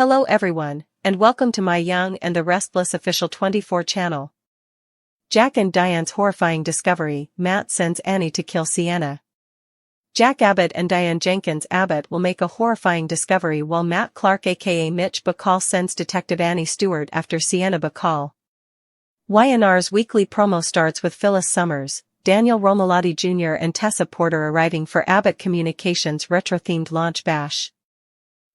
Hello everyone, and welcome to my Young and the Restless official 24 channel. Jack and Diane's horrifying discovery: Matt sends Annie to kill Sienna. Jack Abbott and Diane Jenkins Abbott will make a horrifying discovery while Matt Clark aka Mitch Bacall sends Detective Annie Stewart after Sienna Bacall. YNR's weekly promo starts with Phyllis Summers, Daniel Romalotti Jr. and Tessa Porter arriving for Abbott Communications retro-themed launch bash.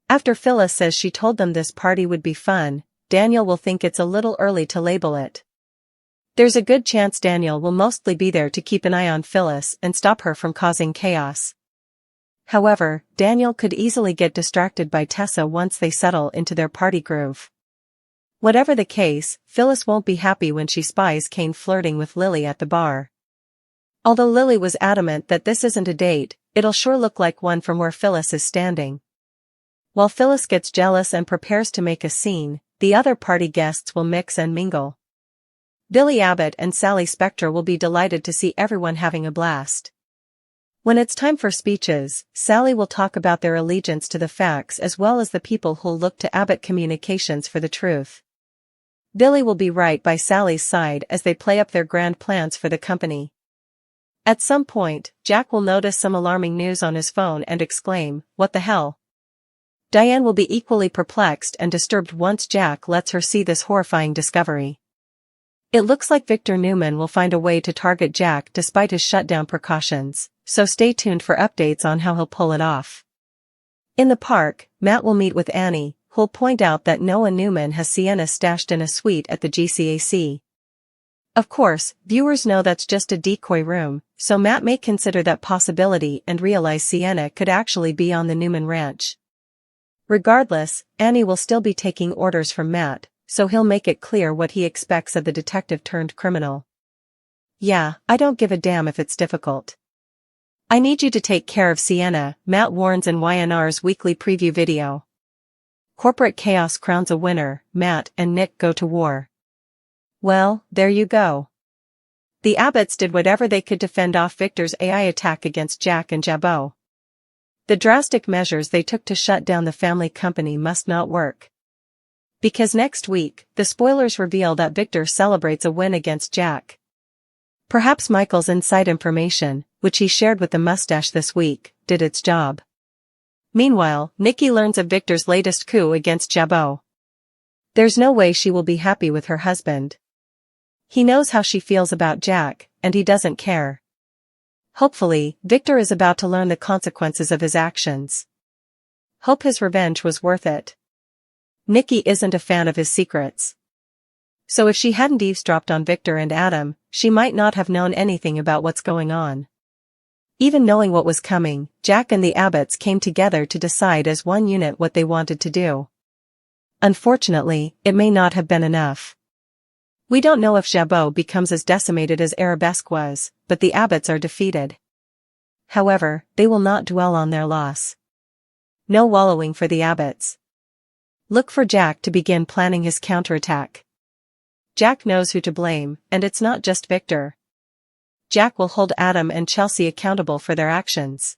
After Phyllis says she told them this party would be fun, Daniel will think it's a little early to label it. There's a good chance Daniel will mostly be there to keep an eye on Phyllis and stop her from causing chaos. However, Daniel could easily get distracted by Tessa once they settle into their party groove. Whatever the case, Phyllis won't be happy when she spies Kane flirting with Lily at the bar. Although Lily was adamant that this isn't a date, it'll sure look like one from where Phyllis is standing. While Phyllis gets jealous and prepares to make a scene, the other party guests will mix and mingle. Billy Abbott and Sally Spector will be delighted to see everyone having a blast. When it's time for speeches, Sally will talk about their allegiance to the facts as well as the people who'll look to Abbott Communications for the truth. Billy will be right by Sally's side as they play up their grand plans for the company. At some point, Jack will notice some alarming news on his phone and exclaim, "What the hell?" Diane will be equally perplexed and disturbed once Jack lets her see this horrifying discovery. It looks like Victor Newman will find a way to target Jack despite his shutdown precautions, so stay tuned for updates on how he'll pull it off. In the park, Matt will meet with Annie, who'll point out that Noah Newman has Sienna stashed in a suite at the GCAC. Of course, viewers know that's just a decoy room, so Matt may consider that possibility and realize Sienna could actually be on the Newman ranch. Regardless, Annie will still be taking orders from Matt, so he'll make it clear what he expects of the detective-turned-criminal. "Yeah, I don't give a damn if it's difficult. I need you to take care of Sienna," Matt warns in YNR's weekly preview video. Corporate chaos crowns a winner, Matt and Nick go to war. Well, there you go. The Abbotts did whatever they could to fend off Victor's AI attack against Jack and JABOT. The drastic measures they took to shut down the family company must not work. Because next week, the spoilers reveal that Victor celebrates a win against Jack. Perhaps Michael's inside information, which he shared with the mustache this week, did its job. Meanwhile, NIKKI learns of Victor's latest coup against JABOT. There's no way she will be happy with her husband. He knows how she feels about Jack, and he doesn't care. Hopefully, Victor is about to learn the consequences of his actions. Hope his revenge was worth it. NIKKI isn't a fan of his secrets. So if she hadn't eavesdropped on Victor and Adam, she might not have known anything about what's going on. Even knowing what was coming, Jack and the Abbotts came together to decide as one unit what they wanted to do. Unfortunately, it may not have been enough. We don't know if JABOT becomes as decimated as Arabesque was, but the Abbotts are defeated. However, they will not dwell on their loss. No wallowing for the Abbotts. Look for Jack to begin planning his counterattack. Jack knows who to blame, and it's not just Victor. Jack will hold Adam and Chelsea accountable for their actions.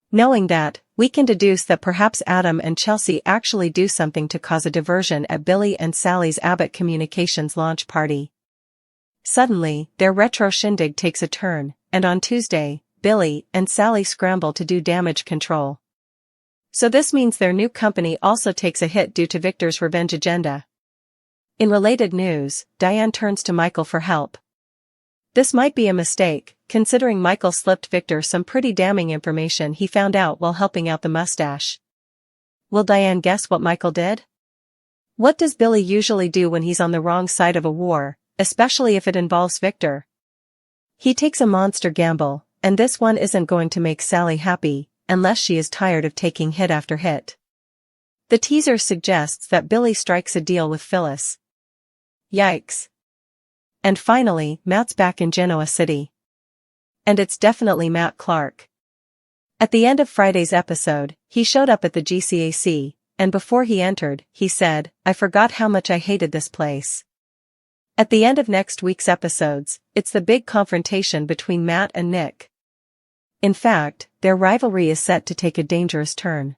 Knowing that, we can deduce that perhaps Adam and Chelsea actually do something to cause a diversion at Billy and Sally's Abbott Communications launch party. Suddenly, their retro shindig takes a turn, and on Tuesday, Billy and Sally scramble to do damage control. So this means their new company also takes a hit due to Victor's revenge agenda. In related news, Diane turns to Michael for help. This might be a mistake, considering Michael slipped Victor some pretty damning information he found out while helping out the mustache. Will Diane guess what Michael did? What does Billy usually do when he's on the wrong side of a war, especially if it involves Victor? He takes a monster gamble, and this one isn't going to make Sally happy, unless she is tired of taking hit after hit. The teaser suggests that Billy strikes a deal with Phyllis. Yikes. And finally, Matt's back in Genoa City. And it's definitely Matt Clark. At the end of Friday's episode, he showed up at the GCAC, and before he entered, he said, "I forgot how much I hated this place." At the end of next week's episodes, it's the big confrontation between Matt and Nick. In fact, their rivalry is set to take a dangerous turn.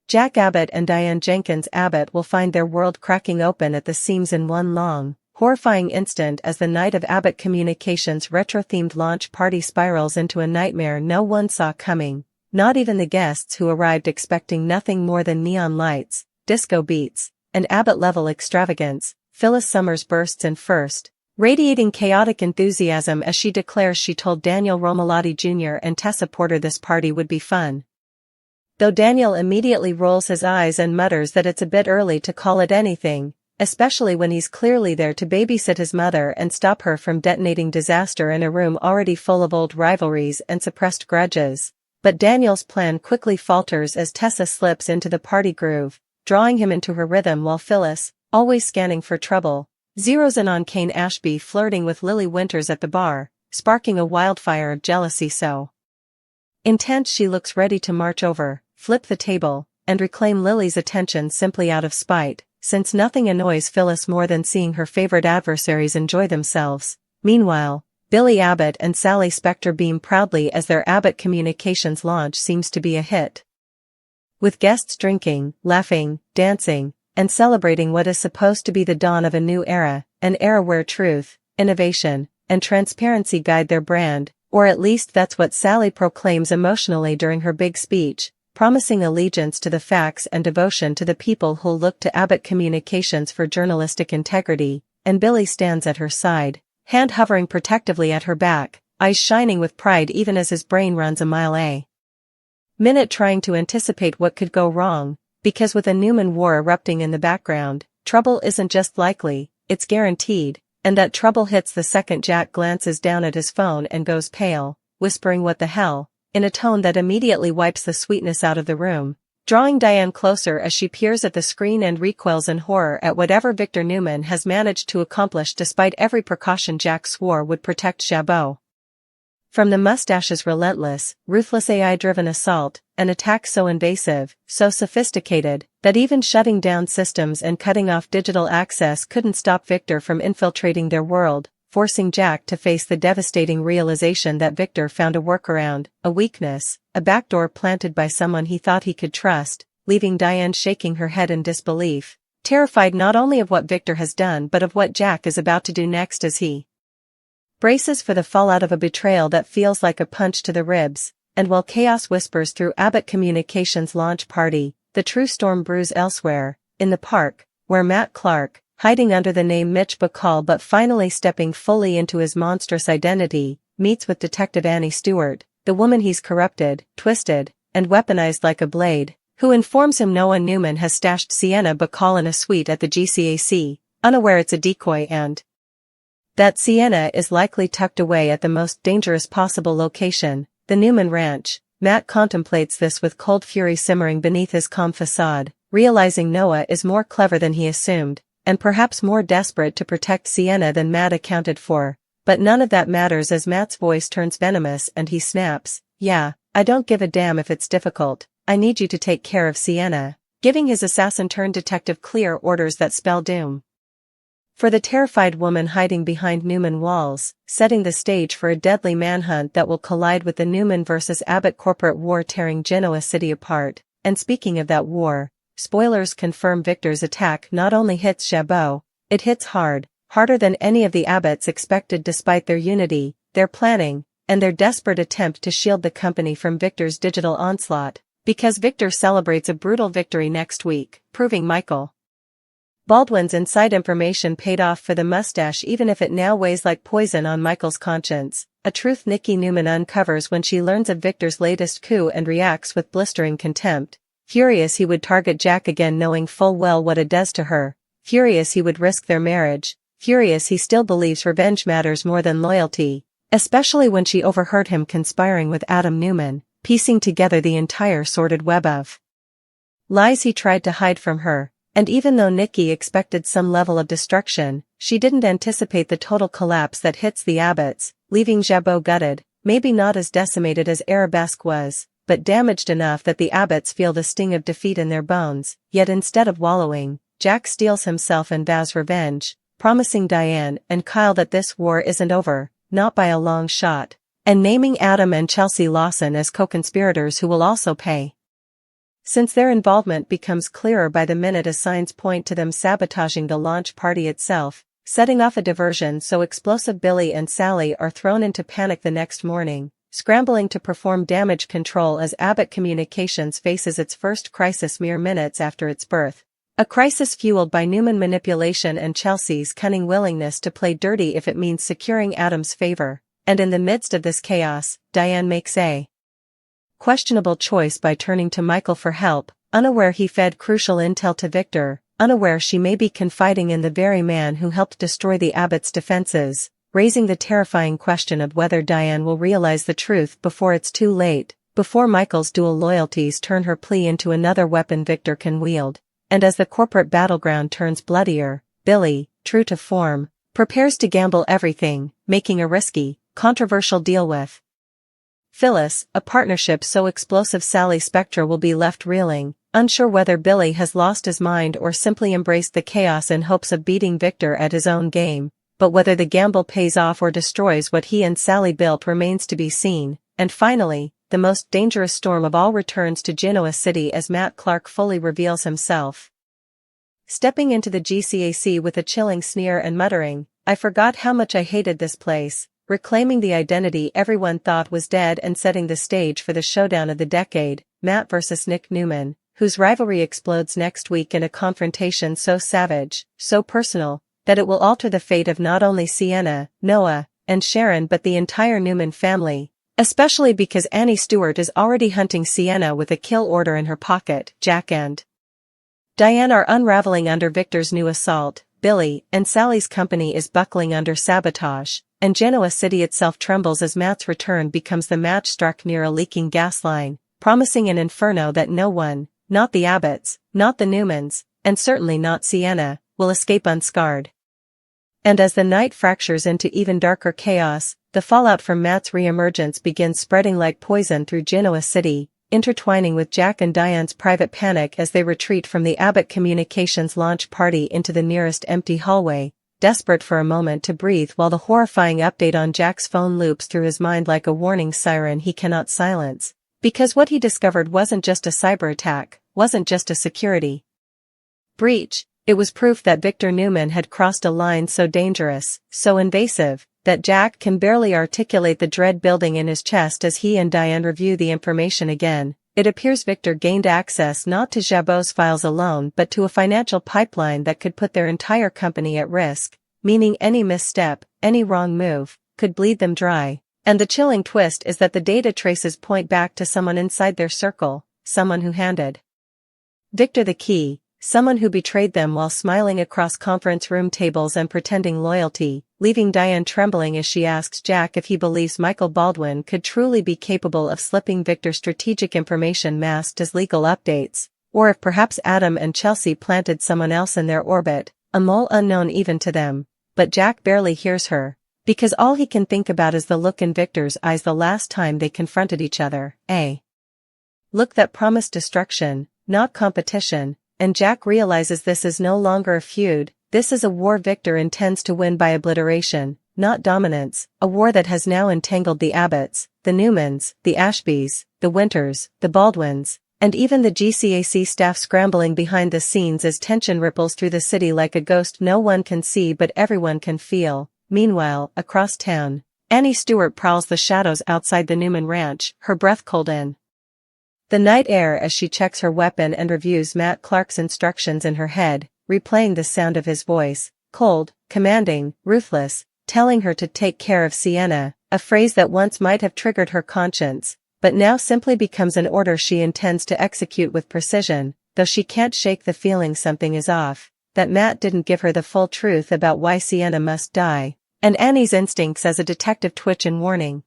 Jack Abbott and Diane Jenkins Abbott will find their world cracking open at the seams in one long, horrifying instant as the night of ABBOTT Communications' retro-themed launch party spirals into a nightmare no one saw coming, not even the guests who arrived expecting nothing more than neon lights, disco beats, and ABBOTT-level extravagance. Phyllis Summers bursts in first, radiating chaotic enthusiasm as she declares she told Daniel Romalotti Jr. and Tessa Porter this party would be fun. Though Daniel immediately rolls his eyes and mutters that it's a bit early to call it anything, especially when he's clearly there to babysit his mother and stop her from detonating disaster in a room already full of old rivalries and suppressed grudges. But Daniel's plan quickly falters as Tessa slips into the party groove, drawing him into her rhythm while Phyllis, always scanning for trouble, zeroes in on Kane Ashby flirting with Lily Winters at the bar, sparking a wildfire of jealousy so intense she looks ready to march over, flip the table, and reclaim Lily's attention simply out of spite, since nothing annoys Phyllis more than seeing her favorite adversaries enjoy themselves. Meanwhile, Billy Abbott and Sally Spector beam proudly as their ABBOTT Communications launch seems to be a hit. With guests drinking, laughing, dancing, and celebrating what is supposed to be the dawn of a new era, an era where truth, innovation, and transparency guide their brand, or at least that's what Sally proclaims emotionally during her big speech, promising allegiance to the facts and devotion to the people who'll look to ABBOTT Communications for journalistic integrity, and Billy stands at her side, hand hovering protectively at her back, eyes shining with pride even as his brain runs a mile a minute trying to anticipate what could go wrong, because with a Newman war erupting in the background, trouble isn't just likely, it's guaranteed, and that trouble hits the second Jack glances down at his phone and goes pale, whispering what the hell, in a tone that immediately wipes the sweetness out of the room, drawing Diane closer as she peers at the screen and recoils in horror at whatever Victor Newman has managed to accomplish despite every precaution Jack swore would protect JABOT. From the mustache's relentless, ruthless AI-driven assault, an attack so invasive, so sophisticated, that even shutting down systems and cutting off digital access couldn't stop Victor from infiltrating their world, forcing Jack to face the devastating realization that Victor found a workaround, a weakness, a backdoor planted by someone he thought he could trust, leaving Diane shaking her head in disbelief, terrified not only of what Victor has done but of what Jack is about to do next as he braces for the fallout of a betrayal that feels like a punch to the ribs. And while chaos whispers through ABBOTT Communications launch party, the true storm brews elsewhere, in the park, where Matt Clark, hiding under the name Mitch Bacall but finally stepping fully into his monstrous identity, meets with Detective Annie Stewart, the woman he's corrupted, twisted, and weaponized like a blade, who informs him Noah Newman has stashed Sienna Bacall in a suite at the GCAC, unaware it's a decoy and that Sienna is likely tucked away at the most dangerous possible location, the Newman Ranch. Matt contemplates this with cold fury simmering beneath his calm facade, realizing Noah is more clever than he assumed, and perhaps more desperate to protect Sienna than Matt accounted for. But none of that matters as Matt's voice turns venomous and he snaps, "Yeah, I don't give a damn if it's difficult, I need you to take care of Sienna," giving his assassin-turned-detective clear orders that spell doom for the terrified woman hiding behind Newman walls, setting the stage for a deadly manhunt that will collide with the Newman vs. ABBOTT corporate war tearing Genoa City apart. And speaking of that war, spoilers confirm Victor's attack not only hits JABOT, it hits hard, harder than any of the Abbotts expected despite their unity, their planning, and their desperate attempt to shield the company from Victor's digital onslaught, because Victor celebrates a brutal victory next week, proving Michael Baldwin's inside information paid off for the mustache even if it now weighs like poison on Michael's conscience, a truth NIKKI Newman uncovers when she learns of Victor's latest coup and reacts with blistering contempt, furious he would target Jack again knowing full well what it does to her, furious he would risk their marriage, furious he still believes revenge matters more than loyalty, especially when she overheard him conspiring with Adam Newman, piecing together the entire sordid web of lies he tried to hide from her. And even though NIKKI expected some level of destruction, she didn't anticipate the total collapse that hits the Abbotts, leaving JABOT gutted, maybe not as decimated as Arabesque was, but damaged enough that the Abbotts feel the sting of defeat in their bones. Yet instead of wallowing, Jack steels himself and vows revenge, promising Diane and Kyle that this war isn't over, not by a long shot, and naming Adam and Chelsea Lawson as co-conspirators who will also pay. since their involvement becomes clearer by the minute as signs point to them sabotaging the launch party itself, setting off a diversion so explosive Billy and Sally are thrown into panic the next morning, scrambling to perform damage control as ABBOTT Communications faces its first crisis mere minutes after its birth. A crisis fueled by Newman manipulation and Chelsea's cunning willingness to play dirty if it means securing Adam's favor, and in the midst of this chaos, Diane makes a questionable choice by turning to Michael for help, unaware he fed crucial intel to Victor, unaware she may be confiding in the very man who helped destroy the Abbott's defenses, raising the terrifying question of whether Diane will realize the truth before it's too late, before Michael's dual loyalties turn her plea into another weapon Victor can wield. And as the corporate battleground turns bloodier, Billy, true to form, prepares to gamble everything, making a risky, controversial deal with Phyllis, a partnership so explosive Sally Spectra will be left reeling, unsure whether Billy has lost his mind or simply embraced the chaos in hopes of beating Victor at his own game, but whether the gamble pays off or destroys what he and Sally built remains to be seen. And finally, the most dangerous storm of all returns to Genoa City as Matt Clark fully reveals himself. Stepping into the GCAC with a chilling sneer and muttering, "I forgot how much I hated this place," reclaiming the identity everyone thought was dead and setting the stage for the showdown of the decade, Matt vs. Nick Newman, whose rivalry explodes next week in a confrontation so savage, so personal, that it will alter the fate of not only Sienna, Noah, and Sharon but the entire Newman family, especially because Annie Stewart is already hunting Sienna with a kill order in her pocket. Jack and Diane are unraveling under Victor's new assault, Billy and Sally's company is buckling under sabotage, and Genoa City itself trembles as Matt's return becomes the match struck near a leaking gas line, promising an inferno that no one, not the Abbotts, not the Newmans, and certainly not Sienna, will escape unscarred. And as the night fractures into even darker chaos, the fallout from Matt's reemergence begins spreading like poison through Genoa City, intertwining with Jack and Diane's private panic as they retreat from the ABBOTT Communications launch party into the nearest empty hallway, desperate for a moment to breathe while the horrifying update on Jack's phone loops through his mind like a warning siren he cannot silence. Because what he discovered wasn't just a cyber attack, wasn't just a security breach, it was proof that Victor Newman had crossed a line so dangerous, so invasive, that Jack can barely articulate the dread building in his chest as he and Diane review the information again. It appears Victor gained access not to JABOT's files alone but to a financial pipeline that could put their entire company at risk, meaning any misstep, any wrong move, could bleed them dry. And the chilling twist is that the data traces point back to someone inside their circle, someone who handed Victor the key, someone who betrayed them while smiling across conference room tables and pretending loyalty, leaving Diane trembling as she asks Jack if he believes Michael Baldwin could truly be capable of slipping Victor strategic information masked as legal updates, or if perhaps Adam and Chelsea planted someone else in their orbit, a mole unknown even to them. But Jack barely hears her, because all he can think about is the look in Victor's eyes the last time they confronted each other, a look that promised destruction, not competition. And Jack realizes this is no longer a feud, this is a war Victor intends to win by obliteration, not dominance, a war that has now entangled the Abbotts, the Newmans, the Ashbys, the Winters, the Baldwins, and even the GCAC staff scrambling behind the scenes as tension ripples through the city like a ghost no one can see but everyone can feel. Meanwhile, across town, Annie Stewart prowls the shadows outside the Newman ranch, her breath cold in the night air as she checks her weapon and reviews Matt Clark's instructions in her head, replaying the sound of his voice, cold, commanding, ruthless, telling her to take care of Sienna, a phrase that once might have triggered her conscience, but now simply becomes an order she intends to execute with precision, though she can't shake the feeling something is off, that Matt didn't give her the full truth about why Sienna must die, and Annie's instincts as a detective twitch in warning,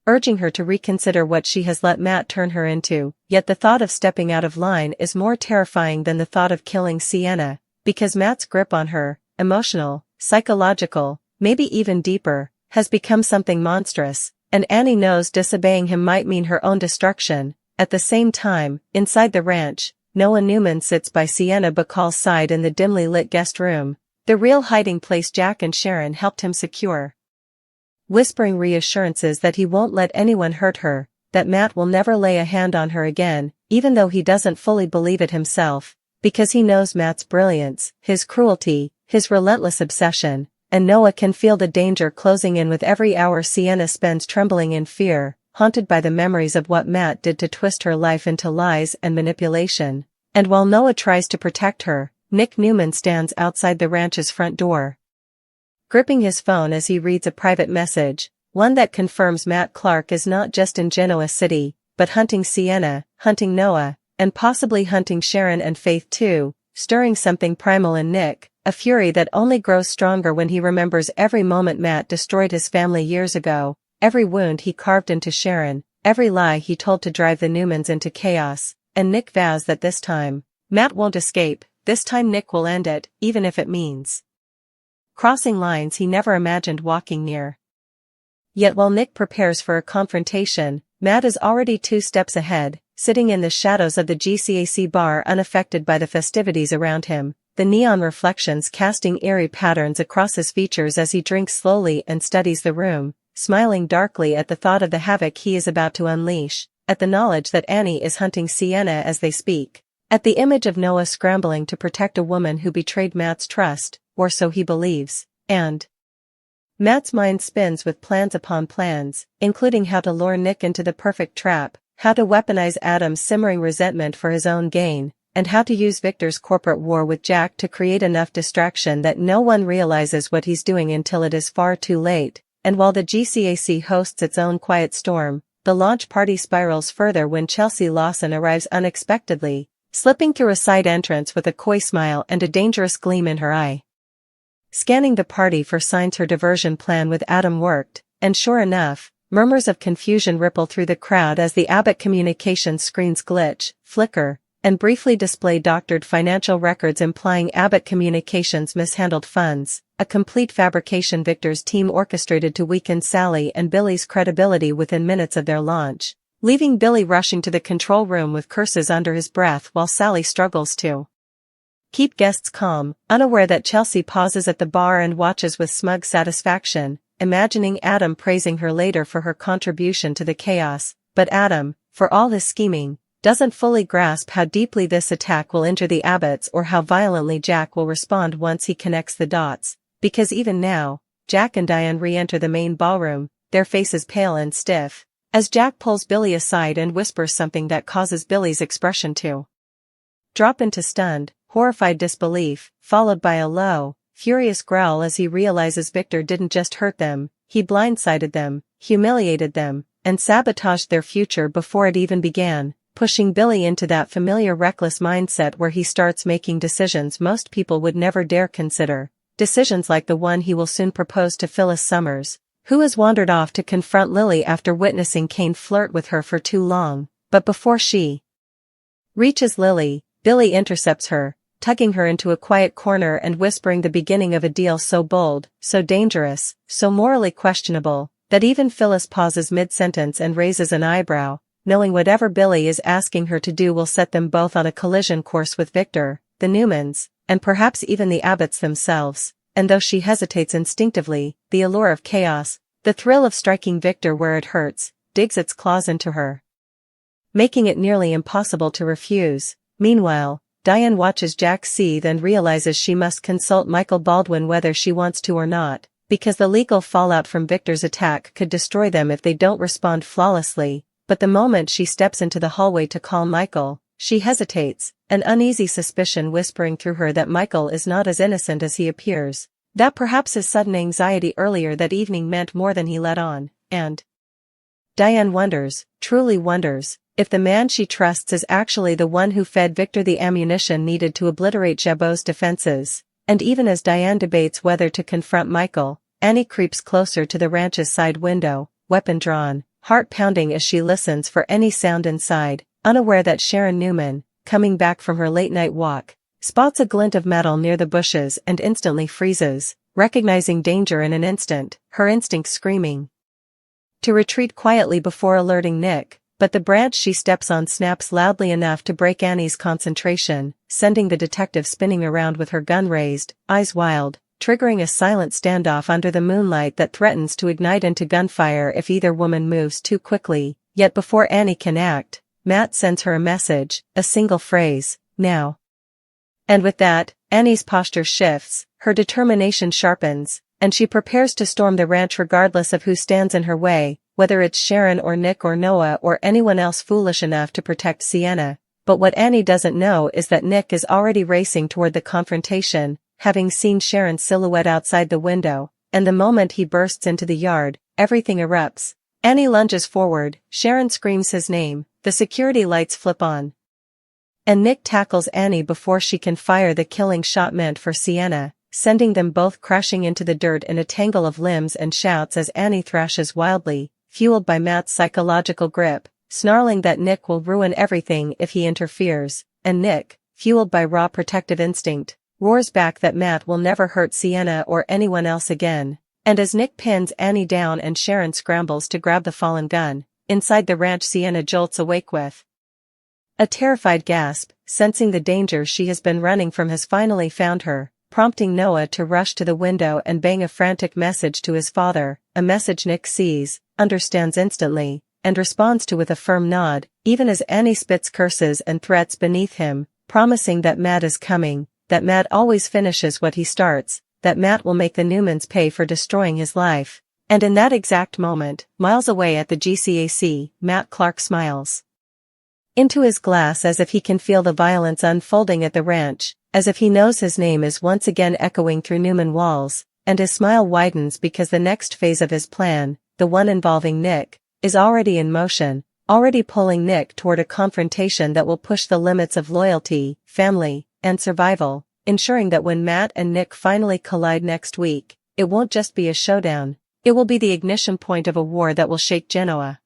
urging her to reconsider what she has let Matt turn her into. Yet the thought of stepping out of line is more terrifying than the thought of killing Sienna, because Matt's grip on her, emotional, psychological, maybe even deeper, has become something monstrous, and Annie knows disobeying him might mean her own destruction. At the same time, inside the ranch, Noah Newman sits by Sienna Bacall's side in the dimly lit guest room, the real hiding place Jack and Sharon helped him secure, whispering reassurances that he won't let anyone hurt her, that Matt will never lay a hand on her again, even though he doesn't fully believe it himself, because he knows Matt's brilliance, his cruelty, his relentless obsession, and Noah can feel the danger closing in with every hour Sienna spends trembling in fear, haunted by the memories of what Matt did to twist her life into lies and manipulation. And while Noah tries to protect her, Newman stands outside the ranch's front door, gripping his phone as he reads a private message, one that confirms Matt Clark is not just in Genoa City, but hunting Sienna, hunting Noah, and possibly hunting Sharon and Faith too, stirring something primal in Nick, a fury that only grows stronger when he remembers every moment Matt destroyed his family years ago, every wound he carved into Sharon, every lie he told to drive the Newmans into chaos, and Nick vows that this time, Matt won't escape, this time Nick will end it, even if it means crossing lines he never imagined walking near. Yet while Nick prepares for a confrontation, Matt is already 2 steps ahead, sitting in the shadows of the GCAC bar unaffected by the festivities around him, the neon reflections casting eerie patterns across his features as he drinks slowly and studies the room, smiling darkly at the thought of the havoc he is about to unleash, at the knowledge that Annie is hunting Sienna as they speak, at the image of Noah scrambling to protect a woman who betrayed Matt's trust, or so he believes, and Matt's mind spins with plans upon plans, including how to lure Nick into the perfect trap, how to weaponize Adam's simmering resentment for his own gain, and how to use Victor's corporate war with Jack to create enough distraction that no one realizes what he's doing until it is far too late. And while the GCAC hosts its own quiet storm, the launch party spirals further when Chelsea Lawson arrives unexpectedly, slipping through a side entrance with a coy smile and a dangerous gleam in her eye. Scanning the party for signs her diversion plan with Adam worked, and sure enough, murmurs of confusion ripple through the crowd as the ABBOTT communications screens glitch, flicker, and briefly display doctored financial records implying ABBOTT Communications mishandled funds, a complete fabrication Victor's team orchestrated to weaken Sally and Billy's credibility within minutes of their launch, leaving Billy rushing to the control room with curses under his breath while Sally struggles to keep guests calm, unaware that Chelsea pauses at the bar and watches with smug satisfaction, imagining Adam praising her later for her contribution to the chaos, but Adam, for all his scheming, doesn't fully grasp how deeply this attack will injure the Abbotts or how violently Jack will respond once he connects the dots, because even now, Jack and Diane re-enter the main ballroom, their faces pale and stiff, as Jack pulls Billy aside and whispers something that causes Billy's expression to drop into stunned, horrified disbelief, followed by a low, furious growl as he realizes Victor didn't just hurt them, he blindsided them, humiliated them, and sabotaged their future before it even began, pushing Billy into that familiar reckless mindset where he starts making decisions most people would never dare consider, decisions like the one he will soon propose to Phyllis Summers, who has wandered off to confront Lily after witnessing Kane flirt with her for too long, but before she reaches Lily, Billy intercepts her, tugging her into a quiet corner and whispering the beginning of a deal so bold, so dangerous, so morally questionable, that even Phyllis pauses mid-sentence and raises an eyebrow, knowing whatever Billy is asking her to do will set them both on a collision course with Victor, the Newmans, and perhaps even the Abbotts themselves, and though she hesitates instinctively, the allure of chaos, the thrill of striking Victor where it hurts, digs its claws into her, making it nearly impossible to refuse. Meanwhile, Diane watches Jack seethe and realizes she must consult Michael Baldwin whether she wants to or not, because the legal fallout from Victor's attack could destroy them if they don't respond flawlessly, but the moment she steps into the hallway to call Michael, she hesitates, an uneasy suspicion whispering through her that Michael is not as innocent as he appears, that perhaps his sudden anxiety earlier that evening meant more than he let on, and Diane wonders, truly wonders, if the man she trusts is actually the one who fed Victor the ammunition needed to obliterate Jabot's defenses, and even as Diane debates whether to confront Michael, Annie creeps closer to the ranch's side window, weapon drawn, heart pounding as she listens for any sound inside, unaware that Sharon Newman, coming back from her late-night walk, spots a glint of metal near the bushes and instantly freezes, recognizing danger in an instant, her instinct screaming to retreat quietly before alerting Nick. But the branch she steps on snaps loudly enough to break Annie's concentration, sending the detective spinning around with her gun raised, eyes wild, triggering a silent standoff under the moonlight that threatens to ignite into gunfire if either woman moves too quickly. Yet before Annie can act, Matt sends her a message, a single phrase, now. And with that, Annie's posture shifts, her determination sharpens, and she prepares to storm the ranch regardless of who stands in her way, whether it's Sharon or Nick or Noah or anyone else foolish enough to protect Sienna. But what Annie doesn't know is that Nick is already racing toward the confrontation, having seen Sharon's silhouette outside the window, and the moment he bursts into the yard, everything erupts. Annie lunges forward, Sharon screams his name, the security lights flip on. And Nick tackles Annie before she can fire the killing shot meant for Sienna, sending them both crashing into the dirt in a tangle of limbs and shouts as Annie thrashes wildly, fueled by Matt's psychological grip, snarling that Nick will ruin everything if he interferes, and Nick, fueled by raw protective instinct, roars back that Matt will never hurt Sienna or anyone else again. And as Nick pins Annie down and Sharon scrambles to grab the fallen gun, inside the ranch Sienna jolts awake with a terrified gasp, sensing the danger she has been running from has finally found her, prompting Noah to rush to the window and bang a frantic message to his father, a message Nick sees, understands instantly, and responds to with a firm nod, even as Annie spits curses and threats beneath him, promising that Matt is coming, that Matt always finishes what he starts, that Matt will make the Newmans pay for destroying his life. And in that exact moment, miles away at the GCAC, Matt Clark smiles into his glass as if he can feel the violence unfolding at the ranch, as if he knows his name is once again echoing through Newman walls, and his smile widens because the next phase of his plan, the one involving Nick, is already in motion, already pulling Nick toward a confrontation that will push the limits of loyalty, family, and survival, ensuring that when Matt and Nick finally collide next week, it won't just be a showdown, it will be the ignition point of a war that will shake Genoa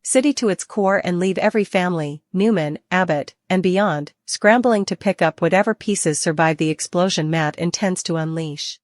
City to its core and leave every family, Newman, Abbott, and beyond, scrambling to pick up whatever pieces survive the explosion Matt intends to unleash.